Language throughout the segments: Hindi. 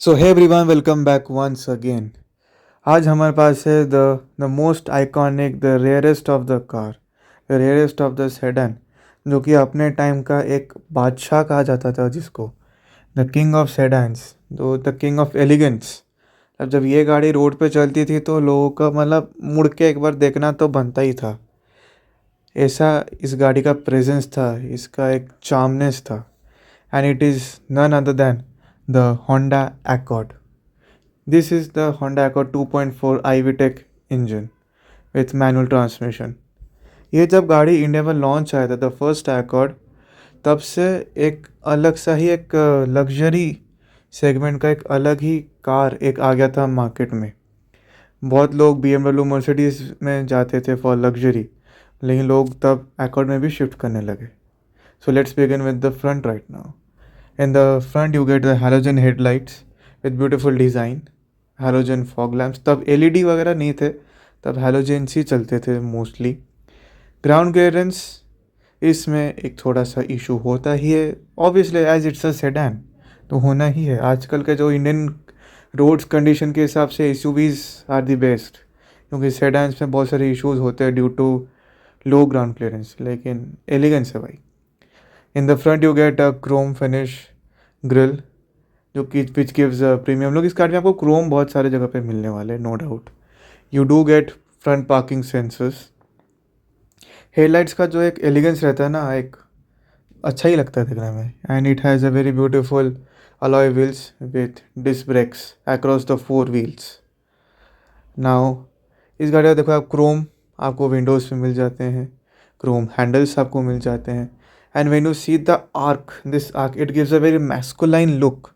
सो hey everyone, welcome back once again. आज हमारे पास है the most iconic, the rarest of the car, the rarest of the sedan, जो कि अपने टाइम का एक बादशाह कहा जाता था, जिसको the king of sedans, the king of elegance. अब जब ये गाड़ी रोड पे चलती थी तो लोगों का मतलब मुड़ के एक बार देखना तो बनता ही था। ऐसा इस गाड़ी का प्रेजेंस था, इसका एक चार्मनेस था। And it is none other than the Honda Accord. This is the Honda Accord 2.4 iVTEC engine with manual transmission. ये जब गाड़ी इंडिया में लॉन्च आया था, द फर्स्ट Accord, तब से एक अलग सा ही एक लग्जरी सेगमेंट का एक अलग ही कार एक आ गया था मार्केट में। बहुत लोग BMW मर्सिडीज़ में जाते थे फॉर लग्जरी, लेकिन लोग तब Accord में भी शिफ्ट करने लगे। So let's begin with the front right now. In the front you get the halogen headlights with beautiful design, halogen fog lamps। तब LED वगैरह नहीं थे, तब halogens ही चलते थे मोस्टली। ग्राउंड क्लियरेंस इसमें एक थोड़ा सा इशू होता ही है, obviously as it's a sedan तो होना ही है। आजकल के जो इंडियन रोड्स कंडीशन के हिसाब से SUVs आर दी बेस्ट, क्योंकि सेडान्स में बहुत सारे इश्यूज होते हैं due to low ground clearance, लेकिन एलिगेंस है भाई। In the front you get a chrome finish grill, जो कि विच गिव्स प्रीमियम लुक। इस कार में आपको क्रोम बहुत सारे जगह पे मिलने वाले, no doubt. You do get front parking sensors. Headlights का जो एक एलिगेंस रहता है ना, एक अच्छा ही लगता है देखने में। And it has a very beautiful alloy wheels with disc brakes across the 4 wheels. Now इस गाड़ी का देखो आप, क्रोम आपको विंडोज़ पे मिल जाते हैं, क्रोम हैंडल्स आपको मिल जाते हैं। And when you see the arc, this arc it gives a very masculine look.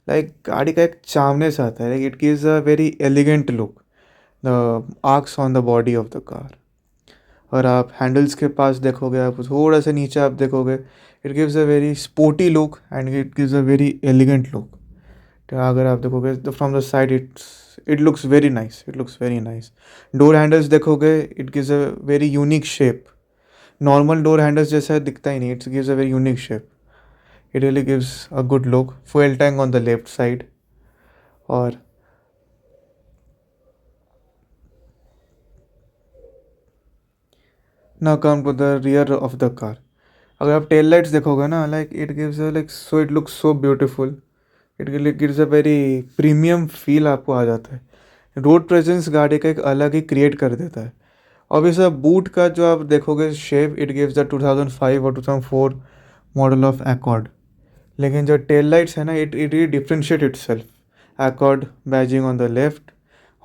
Like गाड़ी का एक चार्मनेस आता है, like it gives a very elegant look, the arcs on the body of the car. और आप हैंडल्स के पास देखोगे, आप थोड़ा सा नीचे आप देखोगे, it gives a very sporty look and it gives a very elegant look. तो अगर आप देखोगे तो from the side it looks very nice, it looks very nice. Door handles देखोगे, it gives a very unique shape. Normal door handles जैसा दिखता ही नहीं, it gives a very unique shape. It really gives a good look. Fuel tank on the left side. और now come to the rear of the car. अगर आप टेल लाइट्स देखोगे ना, like it gives like so, it looks so beautiful. It gives a very premium feel आपको आ जाता है। रोड प्रेजेंस गाड़ी का एक अलग ही क्रिएट कर देता है। ऑब्वियसली बूट का जो आप देखोगे शेप, इट गिव्स द 2005 और 2004 मॉडल ऑफ Accord। लेकिन जो टेल लाइट्स है ना, it it differentiate it self. Accord badging on the left,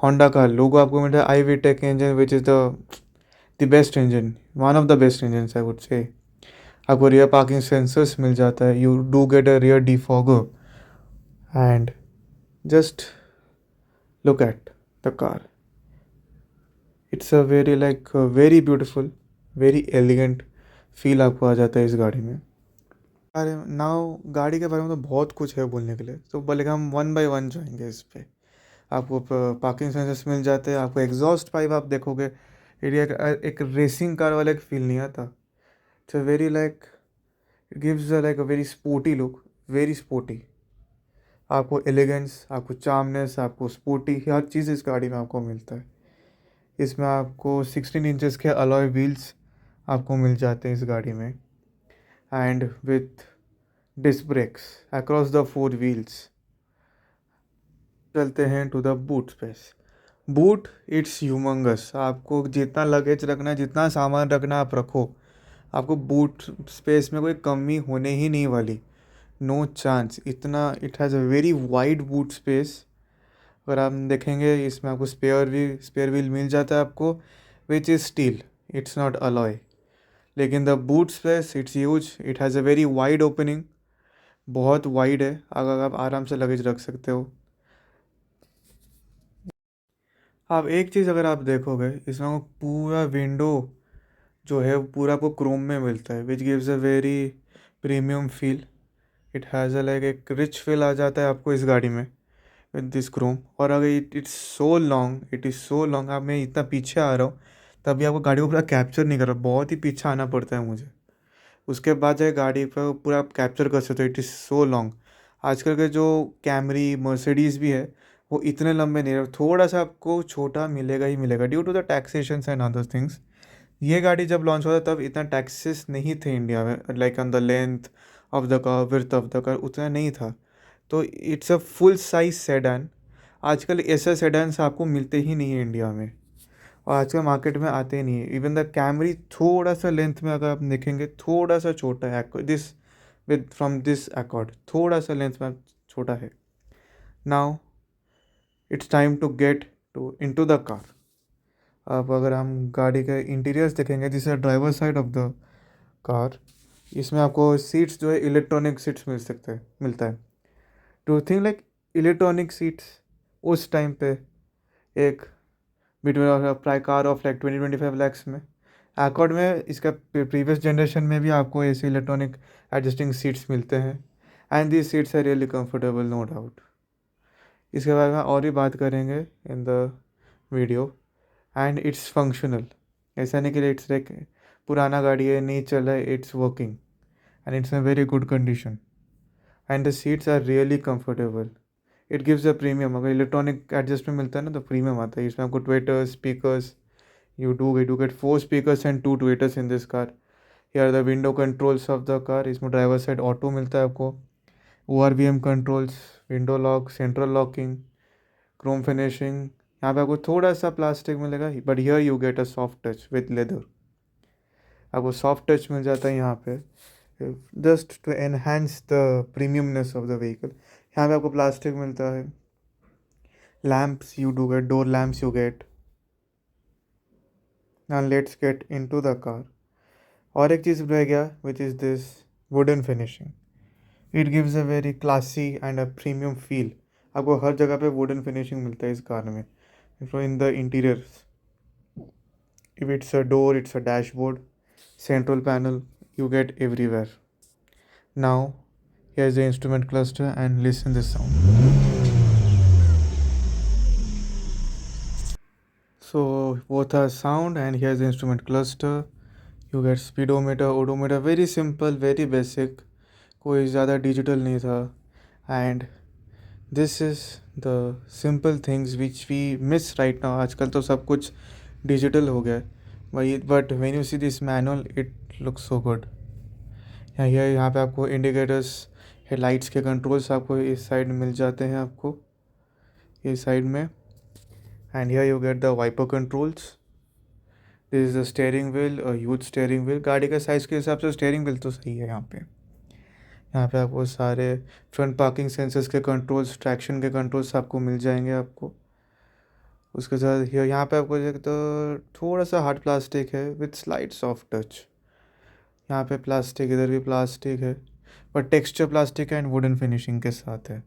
Honda का लोगो आपको मिलता है, iVTEC engine which is the best engine, one of the best engine I would say. आपको रियर पार्किंग सेंसर्स मिल जाता है, you do get a rear defogger. And just look at the car, it's a very like very beautiful, very elegant feel आपको आ जाता है इस गाड़ी में। अरे नाउ गाड़ी के बारे में तो बहुत कुछ है बोलने के लिए, तो बोले हम वन बाय वन जाएंगे इस पे। आपको पार्किंग सेंसर्स मिल जाते हैं, आपको एग्जॉस्ट पाइप आप देखोगे, एक रेसिंग कार वाला एक फील नहीं आता। It's a very like, it gives like a very sporty look, very sporty. आपको एलिगेंस, आपको चार्मनेस, आपको स्पोर्टी, हर चीज़ इस गाड़ी में आपको मिलता है। इसमें आपको 16 इंचेस के अलॉय व्हील्स आपको मिल जाते हैं इस गाड़ी में, and with disc brakes across the 4 wheels. चलते हैं to the boot space. Boot it's humongous. आपको जितना लगेज रखना है, जितना सामान रखना आप रखो, आपको बूट स्पेस में कोई कमी होने ही नहीं वाली, नो चांस। इतना it has a very wide boot space. अगर आप देखेंगे इसमें आपको स्पेयर व्हील मिल जाता है आपको, which is steel, it's not alloy. लेकिन the boot space it's huge, it has a very wide opening, बहुत वाइड है, अगर आप आराम से लगेज रख सकते हो। आप एक चीज़ अगर आप देखोगे, इसमें आपको पूरा विंडो जो है पूरा आपको क्रोम में मिलता है, which gives a very premium feel. It has a like एक रिच फील आ जाता है आपको इस गाड़ी में विद दिस क्रोम। और अगर it's so long, it is so long, अब मैं इतना पीछे आ रहा हूँ तभी आपको गाड़ी को पूरा कैप्चर नहीं कर रहा, बहुत ही पीछे आना पड़ता है मुझे। उसके बाद जो गाड़ी पर पूरा आप कैप्चर कर सकते हो, इट इज़ सो लॉन्ग। आजकल के जो कैमरी मर्सिडीज़ भी है वो इतने लंबे नहीं रहे, थोड़ा सा आपको छोटा मिलेगा ही मिलेगा due to the taxation and other things. ये गाड़ी जब लॉन्च हुआ था तब इतना टैक्सेस नहीं थे इंडिया में, like on the length of the car, width of the car उतना नहीं था। तो it's a full size sedan. आजकल ऐसे सेडान्स आपको मिलते ही नहीं है इंडिया में, और आजकल मार्केट में आते ही नहीं है। इवन द कैमरी थोड़ा सा लेंथ में अगर आप देखेंगे थोड़ा सा छोटा है, this with from this Accord थोड़ा सा लेंथ में छोटा है। Now it's time to get to into the car. अब अगर हम गाड़ी के इंटीरियर्स देखेंगे, this is driver side of the car. इसमें आपको सीट्स जो है इलेक्ट्रॉनिक सीट्स मिलता है। To think like electronic seats उस टाइम पे एक between price car of like 20-25 lakhs में। अकॉर्ड में इसका प्रीवियस जनरेशन में भी आपको ऐसे इलेक्ट्रॉनिक एडजस्टिंग सीट्स मिलते हैं, and these seats are really comfortable, no doubt. इसके बारे में और भी बात करेंगे in the video. And it's functional, ऐसा नहीं कि इट्स लाइक पुराना गाड़ी है नहीं चल रहा है, it's working and it's in very good condition, and the seats are really comfortable. It gives a premium. अगर इलेक्ट्रॉनिक एडजस्टमेंट मिलता है ना तो प्रीमियम आता है। इसमें आपको tweeters speakers, you get 4 speakers and 2 tweeters in this car. Here are the window controls of the car। इसमें ड्राइवर साइड ऑटो मिलता है आपको, ORVM controls, window lock, central locking, chrome finishing. यहाँ पे आपको थोड़ा सा प्लास्टिक मिलेगा, but here you get a soft touch with leather. आपको सॉफ्ट टच मिल जाता है यहाँ पे, just to enhance the premiumness of the vehicle. यहाँ पे आपको प्लास्टिक मिलता है, lamps you do get, door lamps you get. Now let's get into the car। और एक चीज़ रह गया which is this wooden finishing. It gives a very classy and a premium feel. आपको हर जगह पे वुडन फिनिशिंग मिलता है इस कार में। In the interiors, if it's a door, it's a dashboard, central panel, you get everywhere. Now here is the instrument cluster and listen this sound. So both are sound, and here's the instrument cluster। You get speedometer, odometer, very simple, very basic, कोई ज़्यादा डिजिटल नहीं था। And this is the simple things which we miss right now. आजकल तो सब कुछ डिजिटल हो गया है भाई, but when you see this manual it looks so good. यहाँ पे आपको इंडिकेटर्स, हेडलाइट्स के कंट्रोल्स आपको इस साइड मिल जाते हैं, आपको इस साइड में। And here you get the wiper controls. This is the steering wheel, huge steering wheel. गाड़ी का साइज़ के हिसाब से स्टेयरिंग व्हील तो सही है यहाँ पे। यहाँ पे आपको सारे फ्रंट पार्किंग सेंसर्स के कंट्रोल्स, ट्रैक्शन के कंट्रोल्स आपको मिल जाएंगे आपको। उसके साथ यहाँ पे आपको एक तो थोड़ा सा हार्ड प्लास्टिक है विथ स्लाइड सॉफ्ट टच। यहाँ पे प्लास्टिक, इधर भी प्लास्टिक है, पर texture plastic and wooden finishing के साथ है।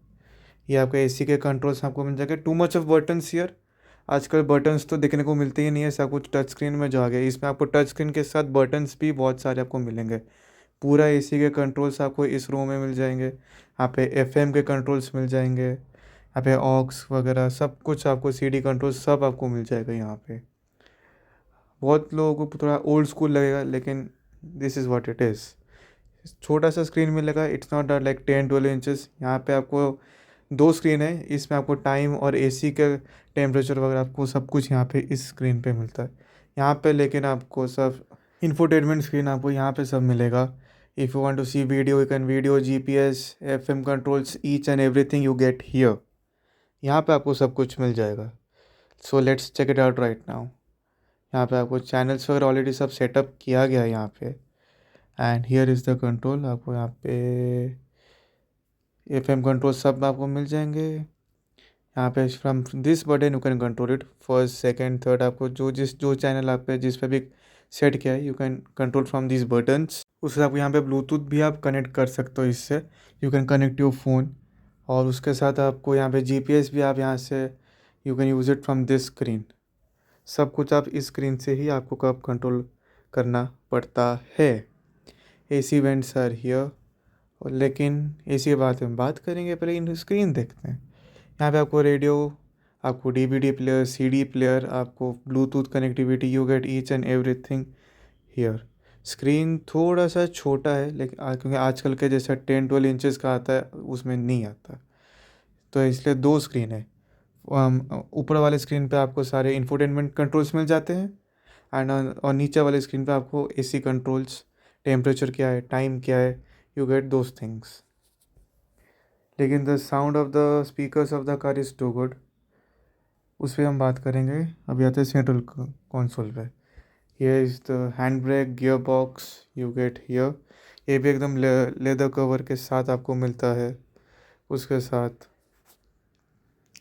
ये आपके एसी के कंट्रोल्स आपको मिल जाएंगे। Too much of buttons here. आजकल बटन्स तो देखने को मिलते ही नहीं है, सब कुछ टच स्क्रीन में जा गया। इसमें आपको टच स्क्रीन के साथ बटन्स भी बहुत सारे आपको मिलेंगे। पूरा एसी के कंट्रोल्स आपको इस रूम में मिल जाएंगे। यहाँ पे एफएम के कंट्रोल्स मिल जाएंगे, यहाँ पे ऑक्स वगैरह सब कुछ आपको, सीडी कंट्रोल सब आपको मिल जाएगा यहाँ पे। बहुत लोगों को थोड़ा ओल्ड स्कूल लगेगा, लेकिन this is what it is. छोटा सा स्क्रीन मिलेगा, इट्स नॉट लाइक 10-12 इंचेस। यहाँ पे आपको 2 स्क्रीन है, इसमें आपको टाइम और एसी का टेम्परेचर वगैरह आपको सब कुछ यहाँ पे इस स्क्रीन पे मिलता है। यहाँ पे लेकिन आपको सब इंफोटेनमेंट स्क्रीन आपको यहाँ पे सब मिलेगा। If you want to see video, you can video, GPS, FM controls, each and everything you get here. यहाँ पे आपको सब कुछ मिल जाएगा। So let's check it out right now. यहाँ पे आपको चैनल्स वगैरह ऑलरेडी सब सेटअप किया गया है यहाँ पे। And here is the control. आपको यहाँ पे एफएम कंट्रोल सब आपको मिल जाएंगे। यहाँ पे from this button you can control it, first second third. आपको जो चैनल आप पे जिस पे भी सेट किया है, you can control from this buttons. उससे आपको यहाँ पे ब्लूटूथ भी आप कनेक्ट कर सकते हो इससे, you can connect your phone. और उसके साथ आपको यहाँ पे जीपीएस भी आप यहाँ से you can use it from this screen. सब कुछ आप इस स्क्रीन से ही आपको कब कंट्रोल करना पड़ता है। AC vents are here. और लेकिन एसी के बाद हम बात करेंगे, पहले इन स्क्रीन देखते हैं। यहाँ पे आपको रेडियो, आपको डीवीडी प्लेयर, सीडी प्लेयर, आपको Bluetooth connectivity, you get each and everything here. Screen थोड़ा सा छोटा है, लेकिन क्योंकि आजकल के जैसा 10-12 इंचेस का आता है उसमें नहीं आता, तो इसलिए दो स्क्रीन है। ऊपर वाले स्क्रीन पे आपको सारे इंफोटेनमेंट कंट्रोल्स मिल जाते हैं, एंड और नीचे वाले स्क्रीन पे आपको एसी कंट्रोल्स, टेम्परेचर क्या है, टाइम क्या है, यू गेट दोज थिंग्स। लेकिन the sound of the speakers of the car is too good, उस पर हम बात करेंगे। अभी आते हैं सेंट्रल कंसोल पे। Here is the hand brake, gear box you get here. ये भी एकदम लेदर कवर के साथ आपको मिलता है उसके साथ।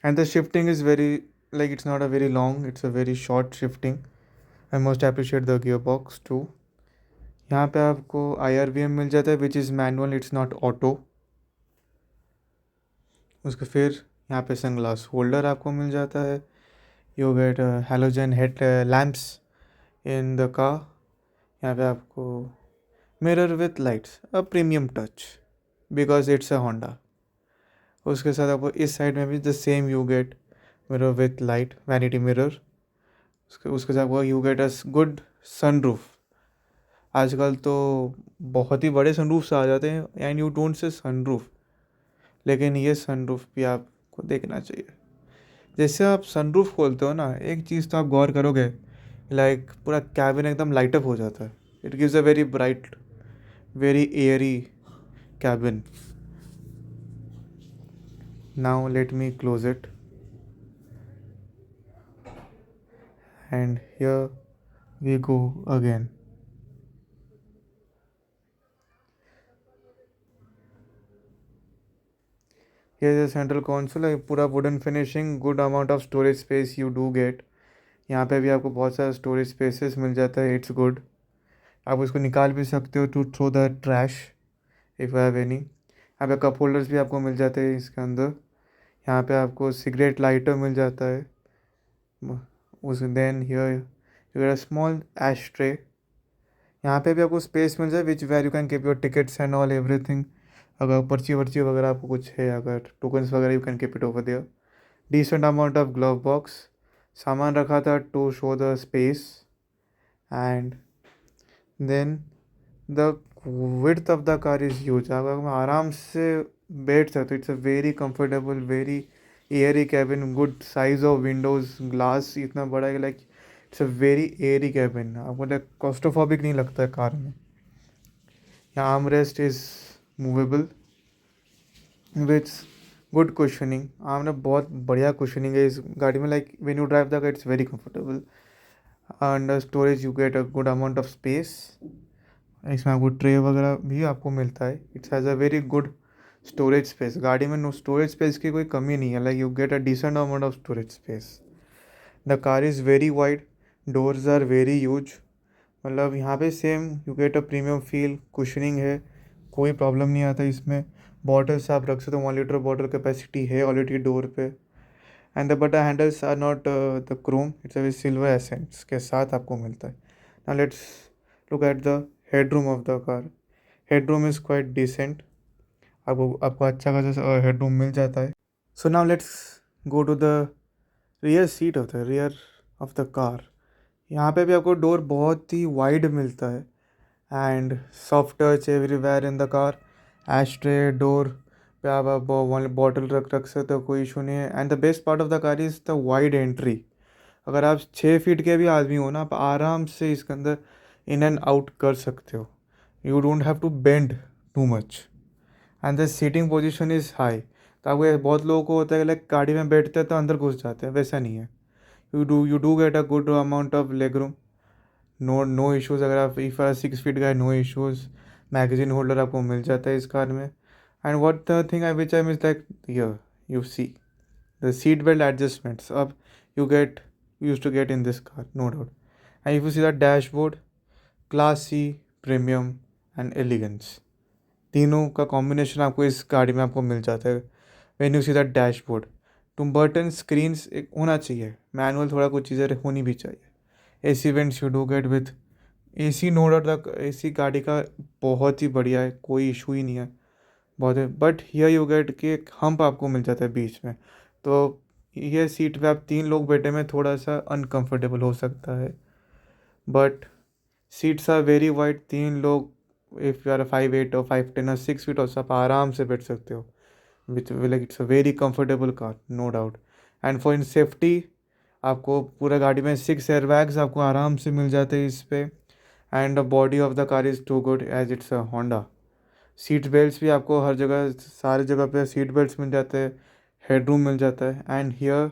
And the shifting is very, like it's not a very long, it's a very short shifting. I most appreciate the gear box too. यहाँ पे आपको IRVM मिल जाता है which is manual, it's not auto. उसके फिर यहाँ पे सनग्लास होल्डर आपको मिल जाता है। You gate halogen head lamps in the car. यहाँ पे आपको mirror with lights, a premium touch because it's a Honda. उसके साथ आपको इस साइड में भी the same you gate mirror with light, vanity mirror. उसके साथ आपको you get a good sunroof. आजकल तो बहुत ही बड़े सनरूफ्स आ जाते हैं and you don't say sunroof, लेकिन ये सनरूफ भी आपको देखना चाहिए। जैसे आप सनरूफ खोलते हो ना, एक चीज़ तो आप गौर करोगे, लाइक पूरा कैबिन एकदम लाइट अप हो जाता है। It gives a very bright, very airy cabin. Now let me close it, and here we go again. Here is central console, पूरा wooden finishing, good amount of storage space you do get. यहाँ पे भी आपको बहुत सारा स्टोरेज स्पेसेस मिल जाता है, इट्स गुड। आप उसको निकाल भी सकते हो to throw the trash if have any. यहाँ पे कप होल्डर्स भी आपको मिल जाते हैं इसके अंदर। यहाँ पे आपको सिगरेट लाइटर मिल जाता है। उस then here you get a small ash tray. यहाँ पे भी आपको स्पेस मिल जाए which where you can keep your tickets and all everything. अगर पर्ची वर्ची वगैरह आपको कुछ है, अगर टोकन्स वगैरह, you can keep it over there. Decent amount of glove box, सामान रखा था to show the space. And then the width of the car is huge. आप आराम से बैठ सकते हो, it's a very comfortable, very airy cabin, good size of windows, glass इतना बड़ा है, like it's a very airy cabin. आपको लाइक कॉस्टोफॉबिक नहीं लगता है कार में। यहाँ arm rest is movable with good cushioning. आपने बहुत बढ़िया कुशनिंग है इस गाड़ी में, like when you drive the car it's very comfortable. Under storage you get a good amount of space. इसमें आपको ट्रे वगैरह भी आपको मिलता है। It's has a very good storage space. गाड़ी में नो स्टोरेज स्पेस की कोई कमी नहीं है, like you get a decent amount of storage space. The car is very wide, doors are very huge. मतलब यहाँ पे same you get a premium feel, cushioning है, कोई प्रॉब्लम नहीं आता इसमें। बॉटल्स आप रख सकते हो, 1 लीटर बॉटल कैपेसिटी है ऑलरेडी डोर पे। And the but handles are not the chrome, it's a silver essence के साथ आपको मिलता है। Now let's look at the headroom of the car. Headroom is quite decent, आपको आपको अच्छा खासा हेडरूम मिल जाता है। So now let's go to the rear seat of the rear of the car. यहाँ पे भी आपको डोर बहुत ही वाइड मिलता है and soft touch everywhere in the car. Ash tray door पे आप बॉटल रख सकते हो, कोई इशू नहीं है। And the best part of the car is the wide entry. अगर आप 6 फीट के भी आदमी हो ना, आप आराम से इसके अंदर इन एंड आउट कर सकते हो। You don't have to bend too much, and the seating position is high. तो आपको बहुत लोगों को होता है लाइक गाड़ी में बैठते हैं तो अंदर घुस जाते हैं, वैसा नहीं है। You do get a good amount of leg room. No issues. अगर आप इफ़ 6 फीट का है, नो इश्यूज़। मैगजीन होल्डर आपको मिल जाता है इस कार में। And what the thing I which I miss like here you see the seat belt adjustments अब you get use to get in this car, no doubt. And if you see the dashboard, classy, premium and elegance, तीनों का कॉम्बिनेशन आपको इस गाड़ी में आपको मिल जाता है। When you see the dashboard, two button screens एक होना चाहिए, मैनुअल थोड़ा कुछ चीज़ें होनी भी चाहिए। AC vents you do get with AC, no doubt the AC गाड़ी का बहुत ही बढ़िया है, कोई इशू ही नहीं है, बहुत है। बट हियर यू गेट कि एक हम्प आपको मिल जाता है बीच में, तो ये सीट पे आप 3 लोग बैठे में थोड़ा सा अनकंफर्टेबल हो सकता है। But seats are very wide, 3 लोग, इफ़ यू आर 5'8" और 5'10" और 6 फीट और सब आराम से बैठ सकते हो। With like it's a very comfortable car, no doubt. And for in safety, आपको पूरा गाड़ी में 6 एयर बैग्स आपको आराम से मिल जाते हैं इस पे। And the body of the car is too good as it's a Honda. Seat belts भी आपको हर जगह, सारी जगह पे सीट बेल्ट्स मिल जाते हैं, हेडरूम मिल जाता है। And here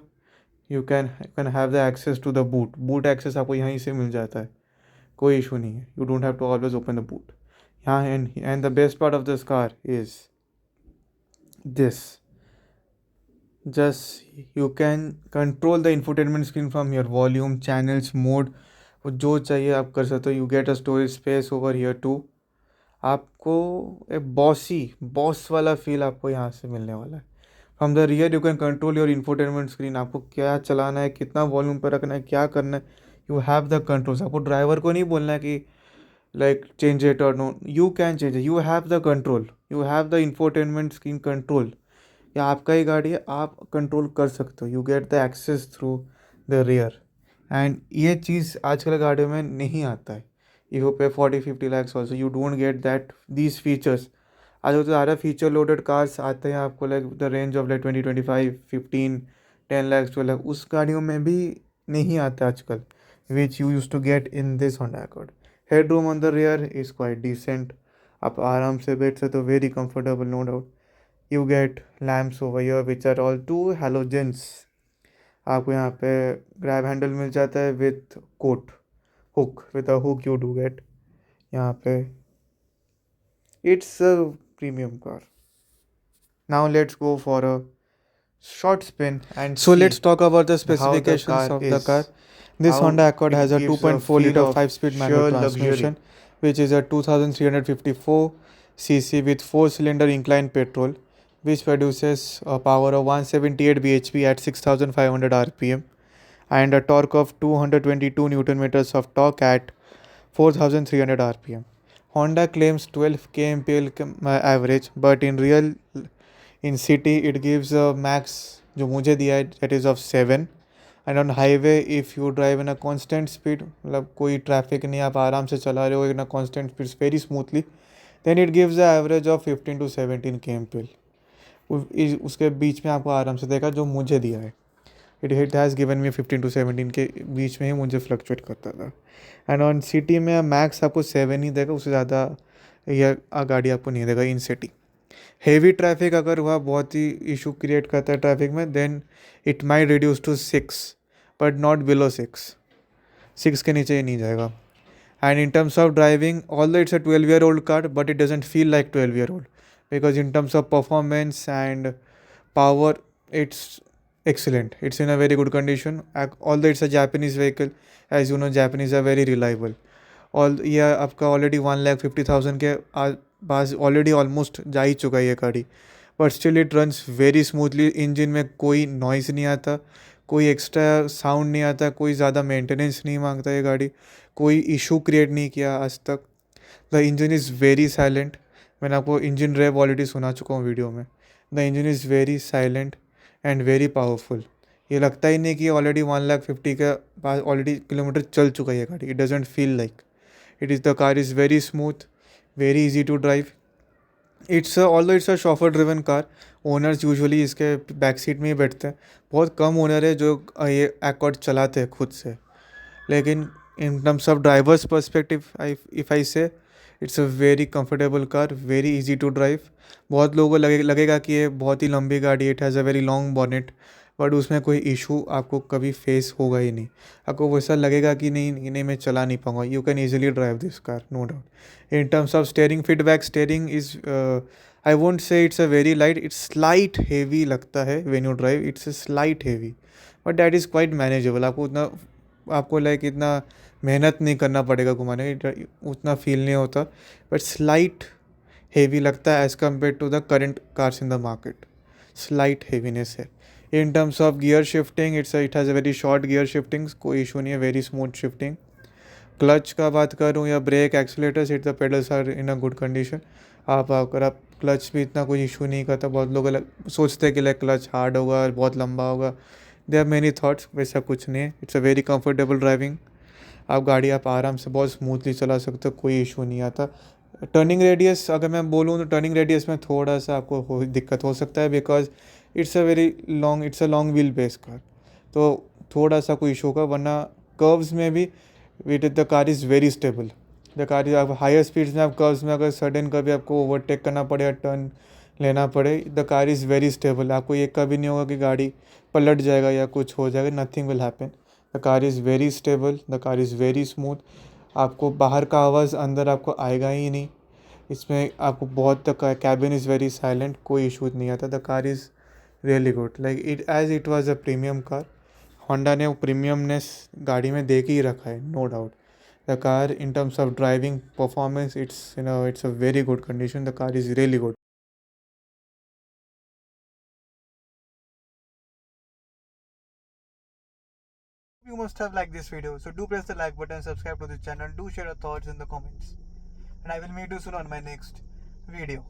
you can have the access to the boot, boot access आपको यहीं से मिल जाता है, कोई इशू नहीं है। You don't have to always open the boot यहाँ। And the best part of this car is this, just you can control the infotainment screen from your volume, channels, mode, वो जो चाहिए आप कर सकते हो। You get a storage space over here too. आपको एक बॉस वाला फील आपको यहाँ से मिलने वाला है। From the rear you can control your infotainment screen, आपको क्या चलाना है, कितना वॉल्यूम पर रखना है, क्या करना है, यू हैव द कंट्रोल्स। आपको ड्राइवर को नहीं बोलना है कि लाइक चेंज इट और no, you can change it, you have the control, you have the infotainment screen control. या आपका ही गाड़ी है, आप कंट्रोल कर सकते हो। You get the access through the rear. एंड ये चीज़ आजकल गाड़ियों में नहीं आता है। इफ यू पे 40-50 lakhs also you don't get that these features. आजकल तो ज़्यादा फीचर लोडेड कार्स आते हैं आपको, like the range of like 20, 25, 15, 10 lakhs 12 lakhs, उस गाड़ियों में भी नहीं आता आजकल, which you use to get in this Honda Accord. Head room on the rear is quite decent, आप आराम से बैठ सकते हो, very comfortable, no doubt. You get lamps over here which are all two halogens। आपको यहाँ पे ग्रैब हैंडल मिल जाता है with coat hook, with a hook you do get यहाँ पे। It's a premium car. Now let's go for a short spin and So let's see talk about the how the specifications car of the is, car. This how Honda Accord it has a gives a 2.4 feel liter of 5-speed manual sheer luxury. transmission, which is a 2354 cc with 4-cylinder inclined petrol, which produces a power of 178 bhp at 6500 rpm and a torque of 222 newton meters of torque at 4300 rpm. Honda claims 12 kmpl average, but in real in city it gives a max जो मुझे दिया है that is of 7, and on highway if you drive in a constant speed, मतलब कोई ट्रैफिक नहीं, आप आराम से चला रहे हो इन a constant speed very smoothly, then it gives the average of 15 to 17 kmpl। उसके बीच में आपको आराम से देगा जो मुझे दिया है। It has given me 15 to 17 के बीच में ही मुझे फ्लक्चुएट करता था। एंड ऑन सिटी में मैक्स आपको 7 ही देगा, उससे ज़्यादा यह गाड़ी आपको नहीं देगा इन सिटी। हेवी ट्रैफिक अगर हुआ, बहुत ही इशू क्रिएट करता है ट्रैफिक में, then it might reduce to 6, but not below 6 के नीचे ही नहीं जाएगा। And in terms of driving, although it's a 12-year-old car, but it doesn't feel like 12-year-old, because in terms of performance and power, it's excellent. It's in a very good condition. Although it's a Japanese vehicle, as you know, Japanese are very reliable. All ये आपका ऑलरेडी 1,50,000 के पास ऑलरेडी ऑलमोस्ट जा ही चुका है ये गाड़ी, but still it runs very smoothly. Engine में कोई नॉइज़ नहीं आता, कोई एक्स्ट्रा साउंड नहीं आता, कोई ज़्यादा मेंटेनेंस नहीं मांगता ये गाड़ी, कोई इशू क्रिएट नहीं किया आज तक। The engine is very silent. मैंने आपको इंजन रेव ऑलरेडी सुना चुका हूँ वीडियो में। The engine is very silent and very powerful. ये लगता ही नहीं कि ऑलरेडी 1,50,000 के पास ऑलरेडी किलोमीटर चल चुका है ये गाड़ी। It doesn't feel like the car is very smooth, very easy to drive. Although it's a chauffeur driven car, owners usually इसके बैक सीट में ही बैठते हैं। बहुत कम ओनर है जो ये Accord चलाते हैं खुद से। लेकिन in terms of driver's perspective, if I say, it's a very comfortable car, very easy to drive. बहुत लोगों को लगेगा कि ये बहुत ही लंबी गाड़ी, it has a very long bonnet, but उसमें कोई इशू आपको कभी फेस होगा ही नहीं। आपको वैसा लगेगा कि नहीं मैं चला नहीं पाऊंगा। You can easily drive this car, no doubt. In terms of steering feedback, steering is, I won't say it's a very light, it's slight heavy लगता है when you drive, it's a slight heavy, but that is quite manageable. आपको लाइक इतना मेहनत नहीं करना पड़ेगा घुमाने, उतना फील नहीं होता, बट स्लाइट हेवी लगता है as compare to the current cars in the market. Slight heaviness है। In terms of gear shifting, it has a very short gear shiftings, कोई इशू नहीं है, वेरी स्मूथ शिफ्टिंग। क्लच का बात करूँ या brake, accelerators, it the pedals are in a good condition. अगर आप क्लच भी इतना कोई इशू नहीं करता। बहुत लोग सोचते हैं कि लाइक क्लच हार्ड होगा, बहुत लंबा होगा, दे आर मेनी थाट्स, वैसा कुछ नहीं है। It's a very comfortable driving. आप गाड़ी आप आराम से बहुत स्मूथली चला सकते हो, कोई इशू नहीं आता। टर्निंग रेडियस अगर मैं बोलूँ तो टर्निंग रेडियस में थोड़ा सा आपको दिक्कत हो सकता है, because it's a long wheel base car, तो थोड़ा सा कोई इशू होगा, वरना कर्व्स में भी the car is very stable. The car is आप हायर स्पीड्स में, आप कर्व्स में अगर सडन कभी आपको ओवरटेक करना पड़े या टर्न लेना पड़े, the car is very stable. आपको ये कभी नहीं होगा कि गाड़ी पलट जाएगा या कुछ हो जाएगा, nothing will happen. The car is very stable, the car is very smooth. आपको बाहर का आवाज़ अंदर आपको आएगा ही नहीं। इसमें आपको बहुत, the cabin is very silent, कोई इशू नहीं आता। The car is really good, like it was a premium car. Honda ने वो प्रीमियमनेस गाड़ी में दे के ही रखा है, no doubt. The car in terms of driving performance, it's a very good condition. The car is really good. You must have liked this video, so do press the like button, subscribe to the channel, do share your thoughts in the comments, and I will meet you soon on my next video.